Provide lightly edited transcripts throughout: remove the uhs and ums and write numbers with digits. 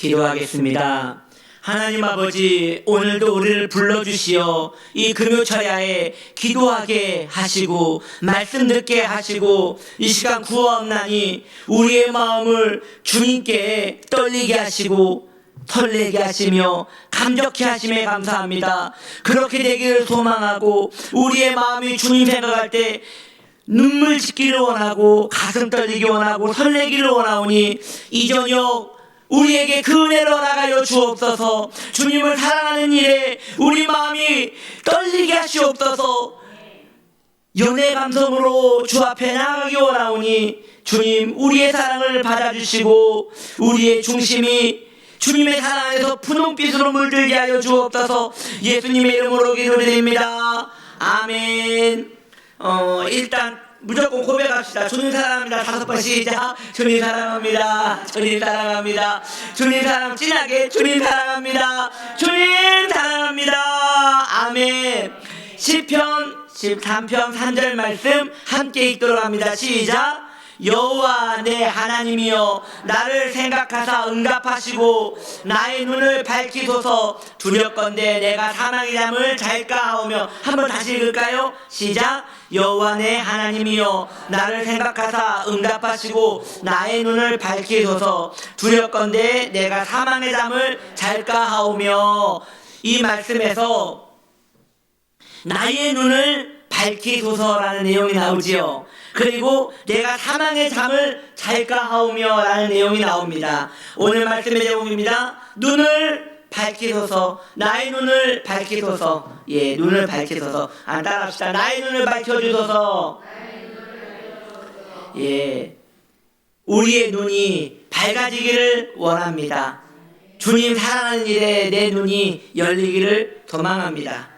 기도하겠습니다. 하나님 아버지, 오늘도 우리를 불러주시어 이 금요철야에 기도하게 하시고 말씀 듣게 하시고 이 시간 구하옵나니 우리의 마음을 주님께 떨리게 하시고 설레게 하시며 감격케 하심에 감사합니다. 그렇게 되기를 소망하고 우리의 마음이 주님 생각할 때 눈물 짓기를 원하고 가슴 떨리기 원하고 설레기를 원하오니 이 저녁 우리에게 그 은혜를 허락하여 주옵소서. 주님을 사랑하는 일에 우리 마음이 떨리게 하시옵소서. 연애 감성으로 주 앞에 나가기 원하오니 주님 우리의 사랑을 받아주시고 우리의 중심이 주님의 사랑 안에서 분홍빛으로 물들게 하여 주옵소서. 예수님의 이름으로 기도드립니다. 아멘. 일단 무조건 고백합시다. 주님 사랑합니다. 5번 시작. 주님 사랑합니다. 주님 사랑합니다. 주님 사랑 진하게 주님 사랑합니다. 주님 사랑합니다. 아멘. 시편 13편 3절 말씀 함께 읽도록 합니다. 시작. 여호와 내 하나님이여 나를 생각하사 응답하시고 나의 눈을 밝히소서. 두렵건대 내가 사망의 잠을 잘까 하오며. 한번 다시 읽을까요? 시작. 여호와 내 하나님이여 나를 생각하사 응답하시고 나의 눈을 밝히소서. 두렵건대 내가 사망의 잠을 잘까 하오며. 이 말씀에서 나의 눈을 밝히소서라는 내용이 나오지요. 그리고 내가 사망의 잠을 잘까 하오며 라는 내용이 나옵니다. 오늘 말씀의 제목입니다. 눈을 밝히소서. 나의 눈을 밝히소서. 예, 눈을 밝히소서. 따라합시다. 나의 눈을 밝혀주소서. 예, 우리의 눈이 밝아지기를 원합니다. 주님 사랑하는 일에 내 눈이 열리기를 소망합니다.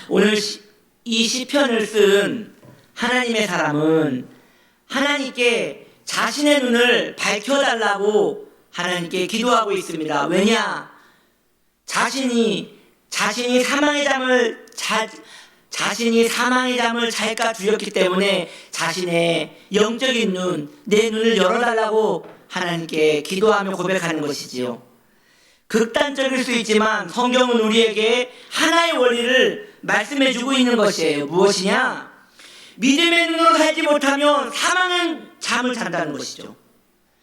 오늘 이 시편을 쓴 하나님의 사람은 하나님께 자신의 눈을 밝혀달라고 하나님께 기도하고 있습니다. 왜냐? 자신이 사망의 잠을 잘까 두렵기 때문에 자신의 영적인 눈, 내 눈을 열어달라고 하나님께 기도하며 고백하는 것이지요. 극단적일 수 있지만 성경은 우리에게 하나의 원리를 말씀해주고 있는 것이에요. 무엇이냐? 믿음의 눈으로 살지 못하면 사망의 잠을 잔다는 것이죠.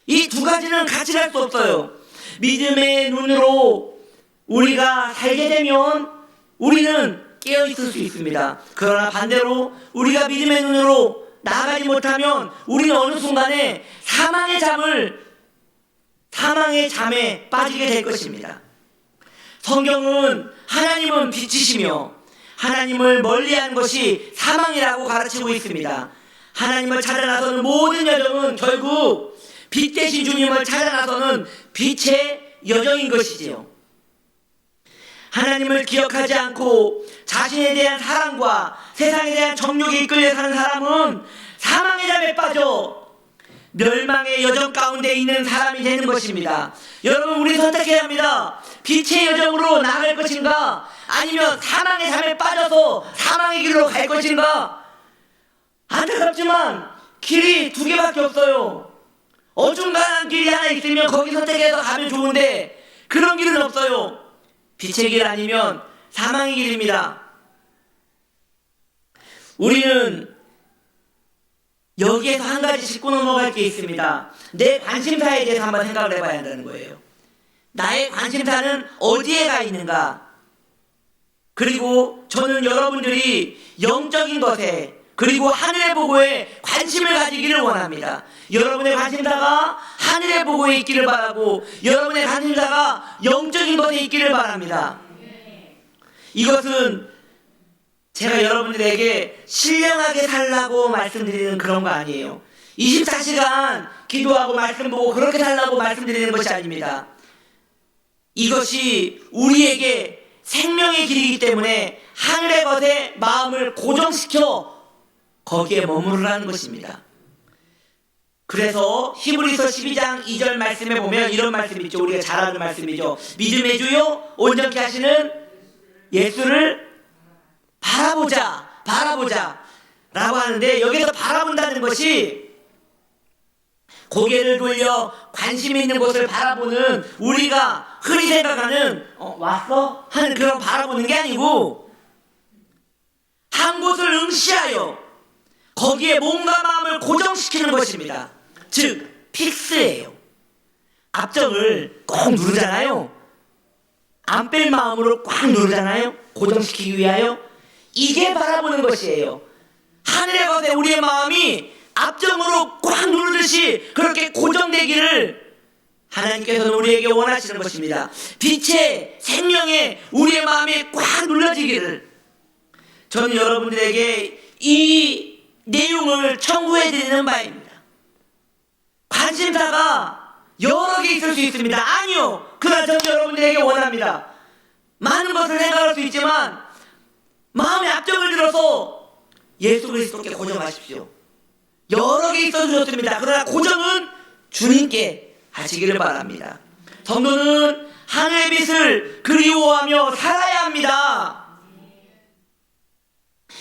이 두 가지는 같이 갈 수 없어요. 믿음의 눈으로 우리가 살게 되면 우리는 깨어있을 수 있습니다. 그러나 반대로 우리가 믿음의 눈으로 나아가지 못하면 우리는 어느 순간에 사망의 잠에 빠지게 될 것입니다. 성경은 하나님은 빛이시며 하나님을 멀리하는 것이 사망이라고 가르치고 있습니다. 하나님을 찾아 나서는 모든 여정은 결국 빛 대신 주님을 찾아 나서는 빛의 여정인 것이지요. 하나님을 기억하지 않고 자신에 대한 사랑과 세상에 대한 정욕에 이끌려 사는 사람은 사망의 잠에 빠져 멸망의 여정 가운데 있는 사람이 되는 것입니다. 여러분, 우리 선택해야 합니다. 빛의 여정으로 나아갈 것인가, 아니면 사망의 잠에 빠져서 사망의 길로 갈 것인가. 안타깝지만 길이 두 개밖에 없어요. 어중간한 길이 하나 있으면 거기 선택해서 가면 좋은데 그런 길은 없어요. 빛의 길 아니면 사망의 길입니다. 우리는 여기에서 한 가지 짚고 넘어갈 게 있습니다. 내 관심사에 대해서 한번 생각을 해봐야 한다는 거예요. 나의 관심사는 어디에 가 있는가? 그리고 저는 여러분들이 영적인 것에 그리고 하늘의 보고에 관심을 가지기를 원합니다. 여러분의 관심사가 하늘의 보고에 있기를 바라고 여러분의 관심사가 영적인 것에 있기를 바랍니다. 이것은 제가 여러분들에게 신령하게 살라고 말씀드리는 그런 거 아니에요. 24시간 기도하고 말씀 보고 그렇게 살라고 말씀드리는 것이 아닙니다. 이것이 우리에게 생명의 길이기 때문에 하늘의 것에 마음을 고정시켜 거기에 머무르라는 것입니다. 그래서 히브리서 12장 2절 말씀에 보면 이런 말씀이 있죠. 우리가 잘 아는 말씀이죠. 믿음의 주요 온전케 하시는 예수를 바라보자 라고 하는데, 여기서 바라본다는 것이 고개를 돌려 관심 있는 곳을 바라보는, 우리가 흔히 생각하는 왔어? 하는 그런 바라보는 게 아니고, 한 곳을 응시하여 거기에 몸과 마음을 고정시키는 것입니다. 즉 픽스예요. 앞정을 꼭 누르잖아요. 안 뺄 마음으로 꽉 누르잖아요. 고정시키기 위하여. 이게 바라보는 것이에요. 하늘의 것에 우리의 마음이 앞정으로 꽉 누르듯이 그렇게 고정되기를 하나님께서는 우리에게 원하시는 것입니다. 빛의 생명에 우리의 마음이 꽉 눌러지기를. 저는 여러분들에게 이 내용을 청구해 드리는 바입니다. 관심사가 여러 개 있을 수 있습니다. 아니요. 그러나 저는 여러분들에게 원합니다. 많은 것을 생각할 수 있지만 마음의 앞정을 들어서 예수 그리스도께 고정하십시오. 여러 개 있어 주셨습니다. 그러나 고정은 주님께 하시기를 바랍니다. 성도는 하늘의 빛을 그리워하며 살아야 합니다.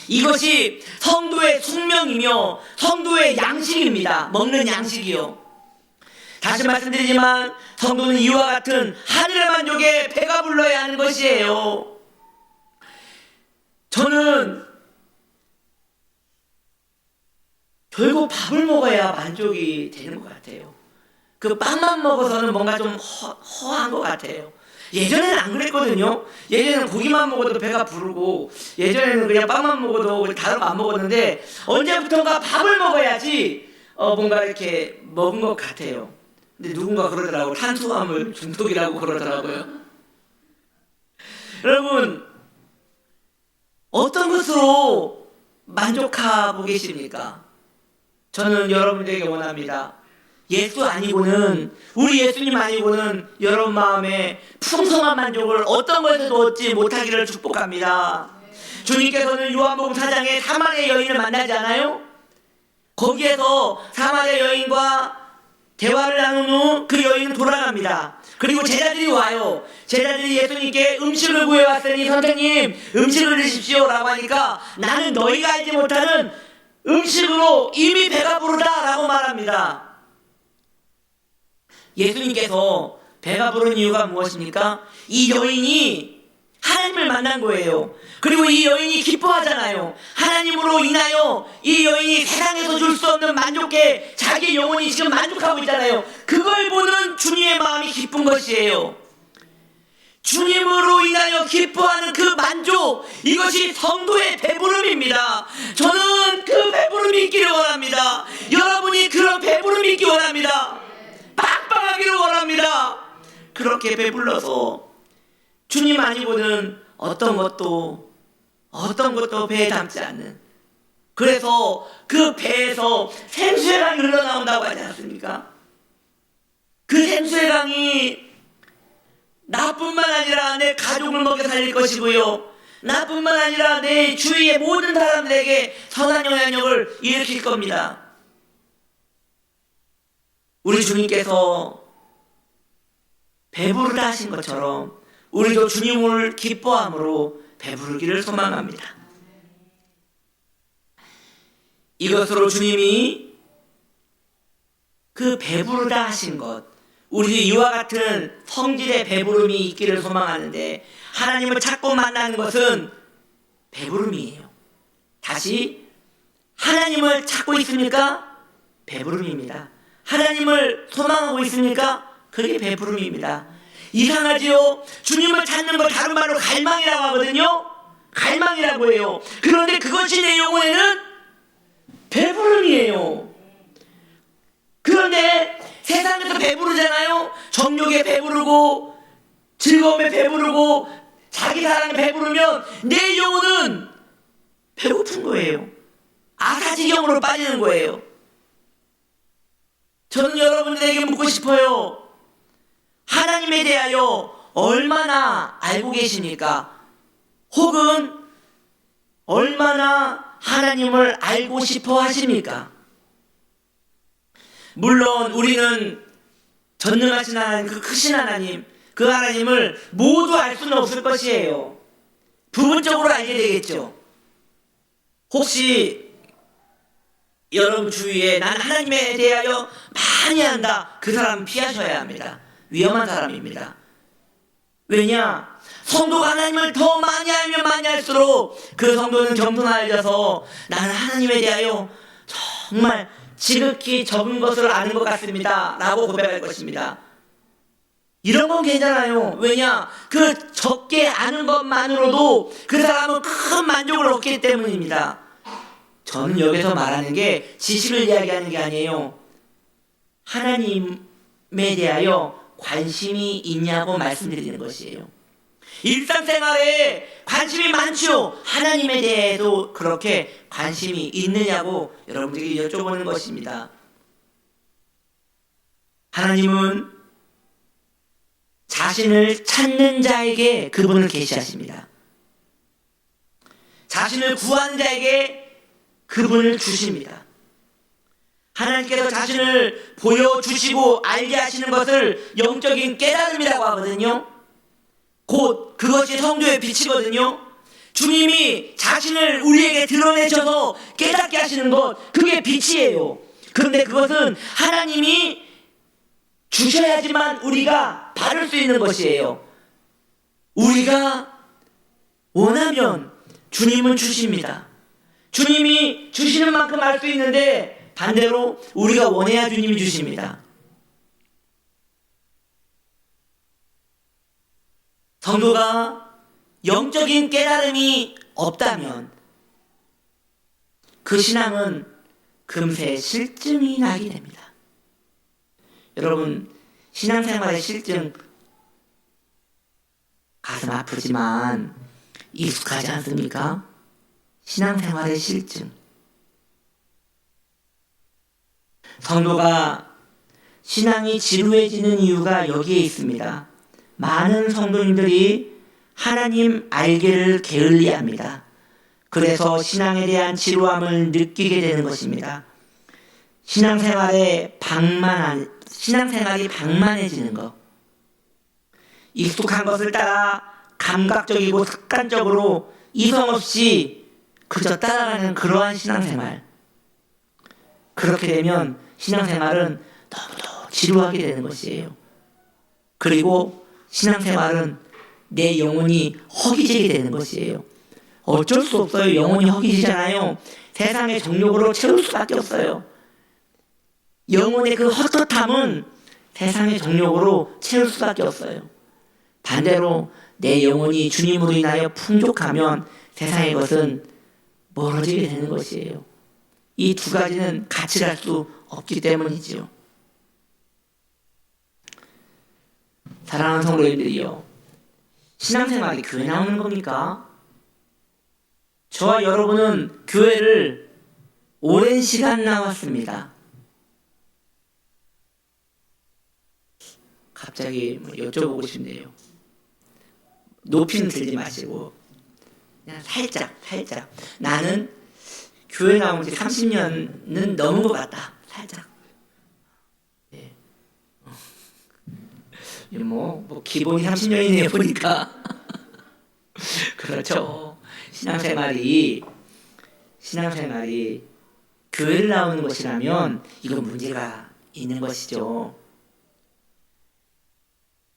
이것이 성도의 숙명이며 성도의 양식입니다. 먹는 양식이요. 다시 말씀드리지만 성도는 이와 같은 하늘의 만족에 배가 불러야 하는 것이에요. 저는 결국 밥을 먹어야 만족이 되는 것 같아요. 그 빵만 먹어서는 뭔가 좀 허한 것 같아요. 예전에는 안 그랬거든요. 예전에는 고기만 먹어도 배가 부르고, 예전에는 그냥 빵만 먹어도 다른 거 안 먹었는데, 언제부턴가 밥을 먹어야지 뭔가 이렇게 먹은 것 같아요. 근데 누군가 그러더라고요. 탄수화물 중독이라고 그러더라고요. 여러분, 어떤 것으로 만족하고 계십니까? 저는 여러분들에게 원합니다. 예수 아니고는, 우리 예수님 아니고는 여러분 마음에 풍성한 만족을 어떤 것에도 얻지 못하기를 축복합니다. 주님께서는 요한복음 4장에 사마리아 여인을 만나지 않아요? 거기에서 사마리아 여인과 대화를 나눈 후 그 여인은 돌아갑니다. 그리고 제자들이 와요. 제자들이 예수님께 음식을 구해왔으니 선생님 음식을 드십시오 라고 하니까, 나는 너희가 알지 못하는 음식으로 이미 배가 부르다 라고 말합니다. 예수님께서 배가 부른 이유가 무엇입니까? 이 여인이 하나님을 만난 거예요. 그리고 이 여인이 기뻐하잖아요. 하나님으로 인하여 이 여인이 세상에서 줄 수 없는 만족에 자기 영혼이 지금 만족하고 있잖아요. 그걸 보는 주님의 마음이 기쁜 것이에요. 주님으로 인하여 기뻐하는 그 만족, 이것이 성도의 배부름입니다. 저는 그 배부름이 있기를 원합니다. 여러분이 그런 배부름이 있기 원합니다. 빵빵하기를 원합니다. 그렇게 배불러서 주님 아니고는 어떤 것도 배에 담지 않는, 그래서 그 배에서 생수의 강이 흘러나온다고 하지 않습니까? 그 생수의 강이 나뿐만 아니라 내 가족을 먹여 살릴 것이고요, 나뿐만 아니라 내 주위의 모든 사람들에게 선한 영향력을 일으킬 겁니다. 우리 주님께서 배부르다 하신 것처럼 우리도 주님을 기뻐함으로 배부르기를 소망합니다. 이것으로 주님이 그 배부르다 하신 것, 우리 이와 같은 성질의 배부름이 있기를 소망하는데, 하나님을 찾고 만나는 것은 배부름이에요. 다시, 하나님을 찾고 있습니까? 배부름입니다. 하나님을 소망하고 있습니까? 그게 배부름입니다. 이상하지요? 주님을 찾는 걸 다른 말로 갈망이라고 하거든요. 갈망이라고 해요. 그런데 그것이 내 영혼에는 배부름이에요. 그런데 세상에서 배부르잖아요. 정욕에 배부르고 즐거움에 배부르고 자기 사랑에 배부르면 내 영혼은 배고픈 거예요. 아사지경으로 빠지는 거예요. 저는 여러분들에게 묻고 싶어요. 하나님에 대하여 얼마나 알고 계십니까? 혹은 얼마나 하나님을 알고 싶어 하십니까? 물론 우리는 전능하신 하나님, 그 크신 하나님, 그 하나님을 모두 알 수는 없을 것이에요. 부분적으로 알게 되겠죠. 혹시 여러분 주위에 난 하나님에 대하여 많이 안다, 그 사람 피하셔야 합니다. 위험한 사람입니다. 왜냐? 성도가 하나님을 더 많이 알면 많이 할수록 그 성도는 겸손해져서 나는 하나님에 대하여 정말 지극히 적은 것을 아는 것 같습니다 라고 고백할 것입니다. 이런 건 괜찮아요. 왜냐? 그 적게 아는 것만으로도 그 사람은 큰 만족을 얻기 때문입니다. 저는 여기서 말하는 게 지식을 이야기하는 게 아니에요. 하나님에 대하여 관심이 있냐고 말씀드리는 것이에요. 일상생활에 관심이 많죠. 하나님에 대해도 그렇게 관심이 있느냐고 여러분들이 여쭤보는 것입니다. 하나님은 자신을 찾는 자에게 그분을 계시하십니다. 자신을 구하는 자에게 그분을 주십니다. 하나님께서 자신을 보여주시고 알게 하시는 것을 영적인 깨달음이라고 하거든요. 곧 그것이 성도의 빛이거든요. 주님이 자신을 우리에게 드러내셔서 깨닫게 하시는 것, 그게 빛이에요. 그런데 그것은 하나님이 주셔야지만 우리가 받을 수 있는 것이에요. 우리가 원하면 주님은 주십니다. 주님이 주시는 만큼 알 수 있는데 반대로 우리가 원해야 주님이 주십니다. 성도가 영적인 깨달음이 없다면 그 신앙은 금세 실증이 나게 됩니다. 여러분, 신앙생활의 실증 가슴 아프지만 익숙하지 않습니까? 신앙생활의 실증. 성도가 신앙이 지루해지는 이유가 여기에 있습니다. 많은 성도님들이 하나님 알기를 게을리합니다. 그래서 신앙에 대한 지루함을 느끼게 되는 것입니다. 신앙생활이 방만해지는 것. 익숙한 것을 따라 감각적이고 습관적으로 이성 없이 그저 따라가는 그러한 신앙생활. 그렇게 되면 신앙생활은 너무도 지루하게 되는 것이에요. 그리고 신앙생활은 내 영혼이 허기지게 되는 것이에요. 어쩔 수 없어요. 영혼이 허기지잖아요. 세상의 정욕으로 채울 수밖에 없어요. 영혼의 그 헛헛함은 세상의 정욕으로 채울 수밖에 없어요. 반대로 내 영혼이 주님으로 인하여 풍족하면 세상의 것은 멀어지게 되는 것이에요. 이 두 가지는 같이 갈 수 없기 때문이지요. 사랑하는 성도님들이요, 신앙생활이 교회 나오는 겁니까? 저와 여러분은 교회를 오랜 시간 나왔습니다. 갑자기 여쭤보고 싶네요. 높이는 들지 마시고 그냥 살짝 나는 교회 나온 지 30년은 넘은 것 같다. 살짝. 네. 뭐 기본이 30년이네요 보니까. 그렇죠. 신앙생활이 교회를 나오는 것이라면 이건 문제가 있는 것이죠.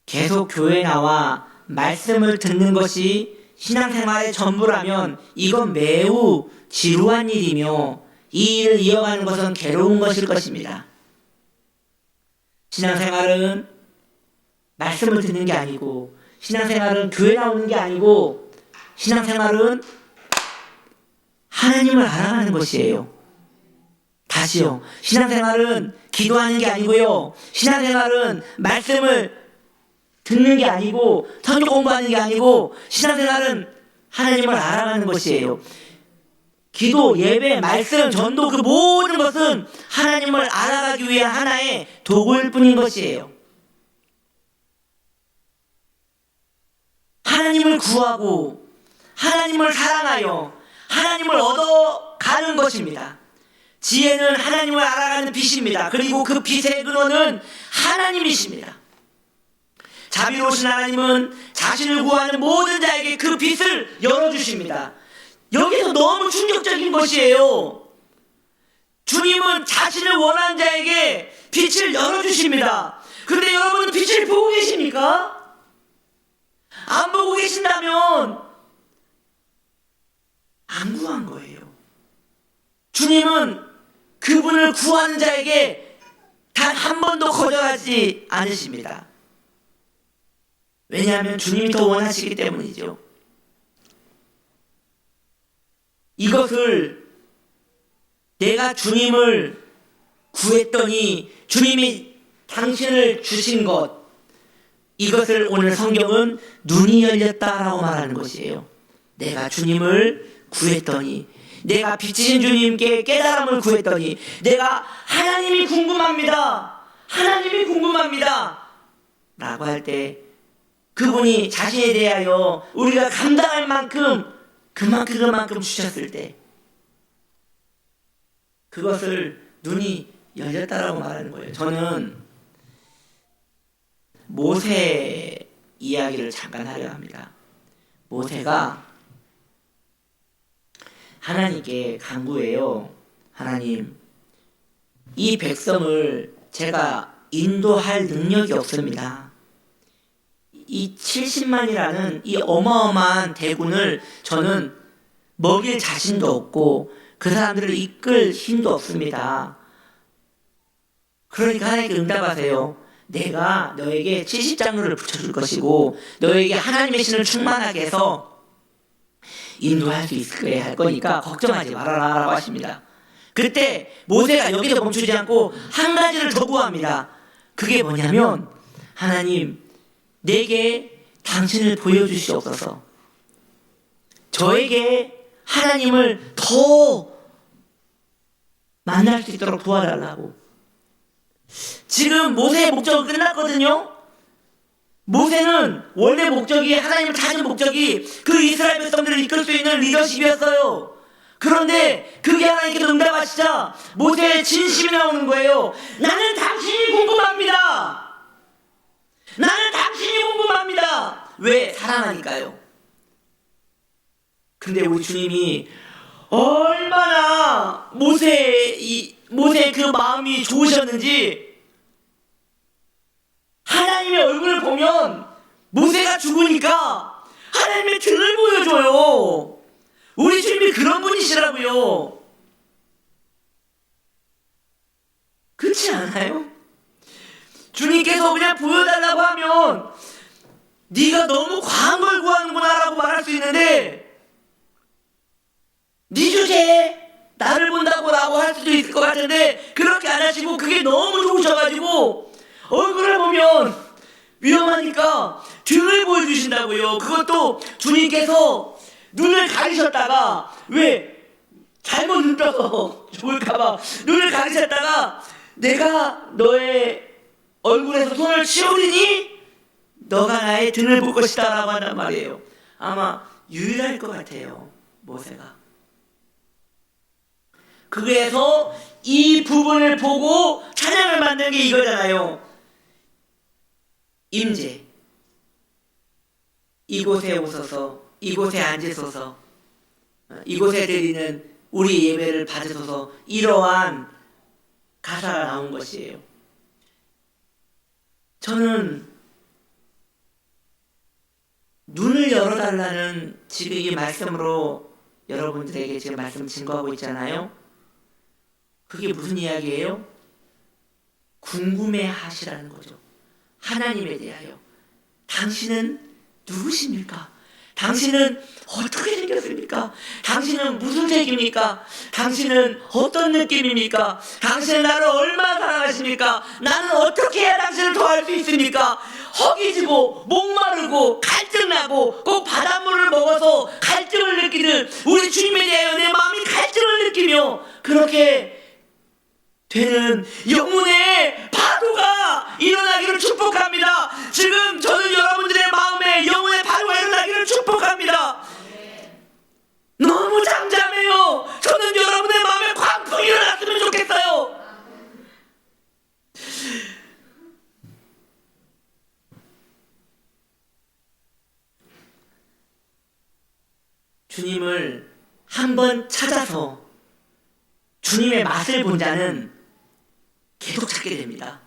계속 교회에 나와 말씀을 듣는 것이 신앙생활의 전부라면 이건 매우 지루한 일이며 이 일을 이어가는 것은 괴로운 것일 것입니다. 신앙생활은 말씀을 듣는 게 아니고, 신앙생활은 교회 나오는 게 아니고, 신앙생활은 하나님을 알아가는 것이에요. 다시요. 신앙생활은 기도하는 게 아니고요. 신앙생활은 말씀을 듣는 게 아니고, 성경 공부하는 게 아니고, 신앙생활은 하나님을 알아가는 것이에요. 기도, 예배, 말씀, 전도, 그 모든 것은 하나님을 알아가기 위한 하나의 도구일 뿐인 것이에요. 하나님을 구하고 하나님을 사랑하여 하나님을 얻어가는 것입니다. 지혜는 하나님을 알아가는 빛입니다. 그리고 그 빛의 근원은 하나님이십니다. 자비로우신 하나님은 자신을 구하는 모든 자에게 그 빛을 열어주십니다. 여기서 너무 충격적인 것이에요. 주님은 자신을 원하는 자에게 빛을 열어주십니다. 그런데 여러분은 빛을 보고 계십니까? 안 보고 계신다면 안 구한 거예요. 주님은 그분을 구하는 자에게 단 한 번도 거절하지 않으십니다. 왜냐하면 주님이 더 원하시기 때문이죠. 이것을 내가 주님을 구했더니 주님이 당신을 주신 것, 이것을 오늘 성경은 눈이 열렸다라고 말하는 것이에요. 내가 주님을 구했더니, 내가 빛이신 주님께 깨달음을 구했더니, 내가 하나님이 궁금합니다, 하나님이 궁금합니다 라고 할 때 그분이 자신에 대하여 우리가 감당할 만큼 그만큼 주셨을 때 그것을 눈이 열렸다라고 말하는 거예요. 저는 모세 이야기를 잠깐 하려 합니다. 모세가 하나님께 간구해요. 하나님, 이 백성을 제가 인도할 능력이 없습니다. 이 70만이라는 이 어마어마한 대군을 저는 먹일 자신도 없고 그 사람들을 이끌 힘도 없습니다. 그러니까 하나님께 응답하세요. 내가 너에게 70장로를 붙여줄 것이고 너에게 하나님의 신을 충만하게 해서 인도할 수 있게 할 거니까 걱정하지 말아라 라고 하십니다. 그때 모세가 여기서 멈추지 않고 한 가지를 더 구합니다. 그게 뭐냐면, 하나님, 내게 당신을 보여주시옵소서. 저에게 하나님을 더 만날 수 있도록 도와달라고. 지금 모세의 목적은 끝났거든요. 모세는 원래 목적이, 하나님을 찾은 목적이 그 이스라엘 백성들을 이끌 수 있는 리더십이었어요. 그런데 그게 하나님께서 응답하시자 모세의 진심이 나오는 거예요. 나는 당신이 궁금합니다. 나는 당신이 궁금합니다. 왜? 사랑하니까요. 근데 우리 주님이 얼마나 모세의 그 마음이 좋으셨는지, 하나님의 얼굴을 보면 모세가 죽으니까 하나님의 등을 보여줘요. 우리 주님이 그런 분이시라고요. 그렇지 않아요? 주님께서 그냥 보여달라고 하면 네가 너무 과한 걸 구하는구나 라고 말할 수 있는데, 네 주제에 나를 본다고 라고 할 수도 있을 것 같은데 그렇게 안 하시고 그게 너무 좋으셔가지고 얼굴을 보면 위험하니까 등을 보여주신다고요. 그것도 주님께서 눈을 가리셨다가, 왜? 잘못 눈 떠서 죽을까봐 눈을 가리셨다가 내가 너의 얼굴에서 손을 치우리니 너가 나의 등을 볼 것이다 라고 한단 말이에요. 아마 유일할 것 같아요, 모세가. 그래서 이 부분을 보고 찬양을 만든 게 이거잖아요. 임재, 이곳에 오소서, 이곳에 앉으소서, 이곳에 드리는 우리 예배를 받으소서, 이러한 가사가 나온 것이에요. 저는 눈을 열어달라는 지금 이 말씀으로 여러분들에게 지금 말씀 증거하고 있잖아요. 그게 무슨 이야기예요? 궁금해 하시라는 거죠. 하나님에 대하여. 당신은 누구십니까? 당신은 어떻게 생겼습니까? 당신은 무슨 색입니까? 당신은 어떤 느낌입니까? 당신은 나를 얼마나 사랑하십니까? 나는 어떻게 해야 당신을 도와줄 수 있습니까? 허기지고 목마르고 갈증나고 꼭 바닷물을 먹어서 갈증을 느끼는 우리 주님에 대하여 내 마음이 갈증을 느끼며 그렇게 되는 영혼의 파도가 일어나기를 축복합니다. 지금 저는 여러분들의 마음에 영혼의 파도가 일어나기를 축복합니다. 너무 잠잠해요. 저는 여러분의 마음에 광풍이 일어났으면 주님을 한번 찾아서 주님의 맛을 본 자는 계속 찾게 됩니다.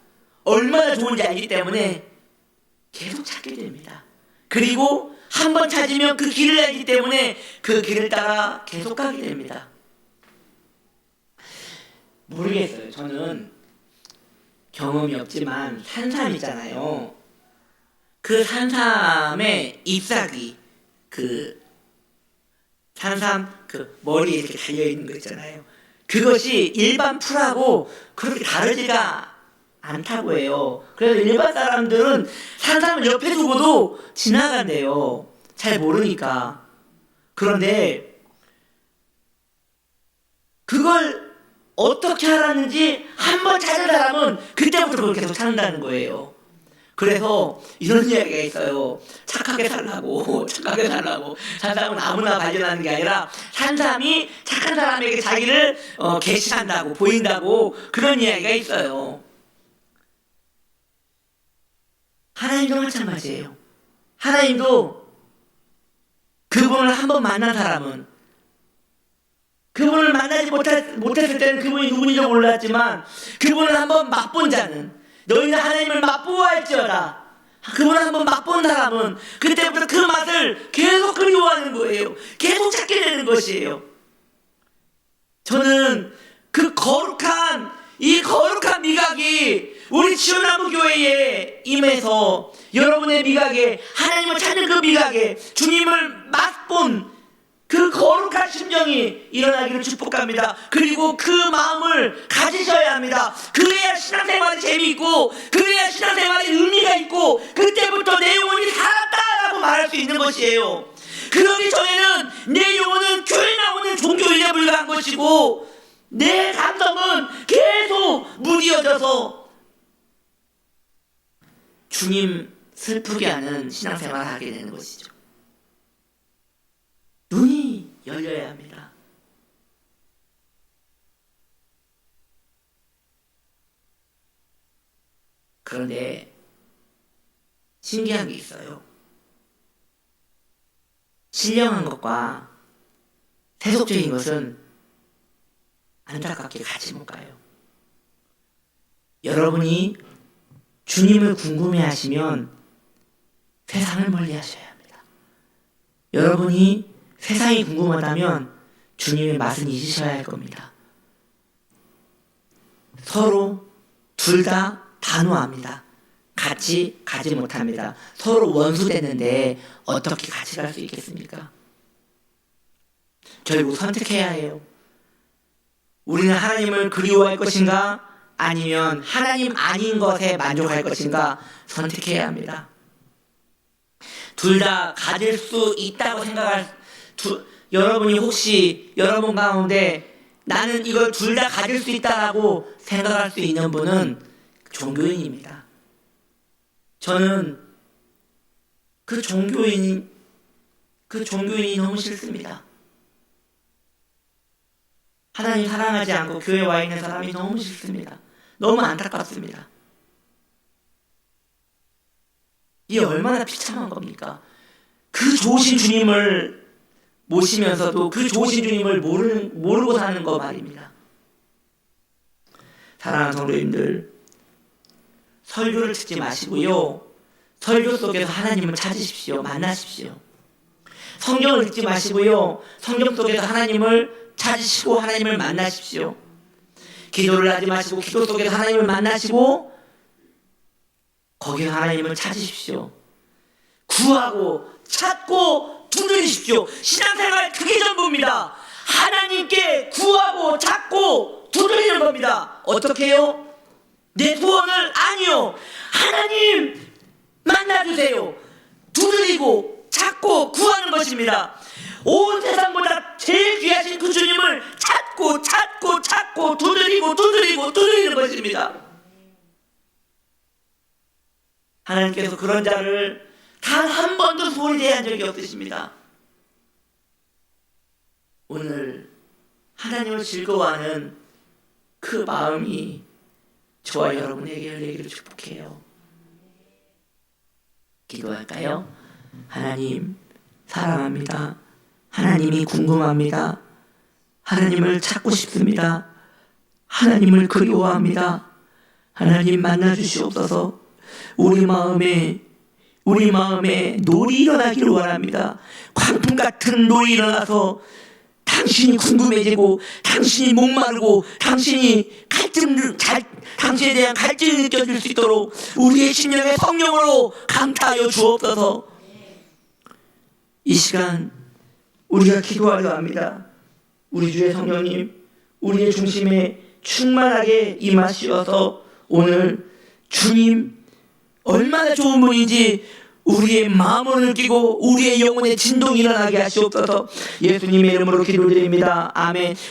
얼마나 좋은지 알기 때문에 계속 찾게 됩니다. 그리고 한번 찾으면 그 길을 알기 때문에 그 길을 따라 계속 가게 됩니다. 모르겠어요. 저는 경험이 없지만 산삼 있잖아요. 그 산삼의 잎사귀, 그 산삼 그 머리에 이렇게 달려있는 거 있잖아요. 그것이 일반 풀하고 그렇게 다르지가 않다고 해요. 그래서 일반 사람들은 산삼을 옆에 두고도 지나간대요. 잘 모르니까. 그런데 그걸 어떻게 하라는지 한번 찾은 사람은 그때부터 그걸 계속 찾는다는 거예요. 그래서 이런 이야기가 있어요. 착하게 살라고 산삼은 아무나 발견하는 게 아니라 산삼이 착한 사람에게 자기를 계시한다고 보인다고 그런 이야기가 있어요. 하나님도 마찬가지예요. 하나님도 그분을 한번 만난 사람은, 그분을 만나지 못했을 때는 그분이 누군지 몰랐지만 그분을 한번 맛본 자는, 너희는 하나님을 맛보아 할지어다, 그분을 한번 맛본 사람은 그때부터 그 맛을 계속 그리워하는 거예요. 계속 찾게 되는 것이에요. 저는 그 이 거룩한 미각이 우리 지원나무 교회에 임해서 여러분의 미각에, 하나님을 찾는 그 미각에 주님을 맛본 그 거룩한 심정이 일어나기를 축복합니다. 그리고 그 마음을 가지셔야 합니다. 그래야 신앙생활이 재미있고, 그래야 신앙생활에 의미가 있고, 그때부터 내 영혼이 살았다라고 말할 수 있는 것이에요. 그러기 전에는 내 영혼은 교회 나오는 종교인에 불과한 것이고, 내 감성은 계속 무디어져서 주님 슬프게 하는 신앙생활을 하게 되는 것이죠. 눈이 열려야 합니다. 그런데 신기한 게 있어요. 신령한 것과 세속적인 것은 안타깝게 같이 못 가요. 여러분이 주님을 궁금해하시면 세상을 멀리하셔야 합니다. 여러분이 세상이 궁금하다면 주님의 맛은 잊으셔야 할 겁니다. 서로 둘 다 단호합니다. 같이 가지 못합니다. 서로 원수됐는데 어떻게 같이 갈 수 있겠습니까? 결국 선택해야 해요. 우리는 하나님을 그리워할 것인가, 아니면 하나님 아닌 것에 만족할 것인가 선택해야 합니다. 둘 다 가질 수 있다고 여러분이 혹시 여러분 가운데 나는 이걸 둘 다 가질 수 있다라고 생각할 수 있는 분은 종교인입니다. 저는 그 종교인이 너무 싫습니다. 하나님 사랑하지 않고 교회에 와 있는 사람이 너무 싫습니다. 너무 안타깝습니다. 이게 얼마나 비참한 겁니까? 그 좋으신 주님을 모시면서도 그 좋으신 주님을 모르고 사는 거 말입니다. 사랑하는 성도님들, 설교를 듣지 마시고요, 설교 속에서 하나님을 찾으십시오. 만나십시오. 성경을 읽지 마시고요, 성경 속에서 하나님을 찾으시고 하나님을 만나십시오. 기도를 하지 마시고 기도 속에서 하나님을 만나시고 거기서 하나님을 찾으십시오. 구하고 찾고 두드리십시오. 신앙생활 그게 전부입니다. 하나님께 구하고 찾고 두드리는 겁니다. 어떻게 해요? 내 소원을 아니요, 하나님 만나주세요. 두드리고 찾고 구하는 것입니다. 온 세상보다 제일 귀하신 그 주님을 찾고 두드리는 것입니다. 하나님께서 그런 자를 단 한 번도 소홀히 대한 적이 없으십니다. 오늘 하나님을 즐거워하는 그 마음이 저와 여러분에게 열리기를 축복해요. 기도할까요? 하나님 사랑합니다. 하나님이 궁금합니다. 하나님을 찾고 싶습니다. 하나님을 그리워합니다. 하나님 만나 주시옵소서. 우리 마음에 놀이 일어나기를 원합니다. 광풍 같은 놀이 일어나서 당신이 궁금해지고, 당신이 목마르고, 당신에 대한 갈증이 느껴질 수 있도록 우리의 심령의 성령으로 강타하여 주옵소서. 이 시간 우리가 기도하려 합니다. 우리 주의 성령님, 우리의 중심에 충만하게 임하시어서 오늘 주님 얼마나 좋은 분인지 우리의 마음으로 느끼고 우리의 영혼의 진동이 일어나게 하시옵소서. 예수님의 이름으로 기도드립니다. 아멘.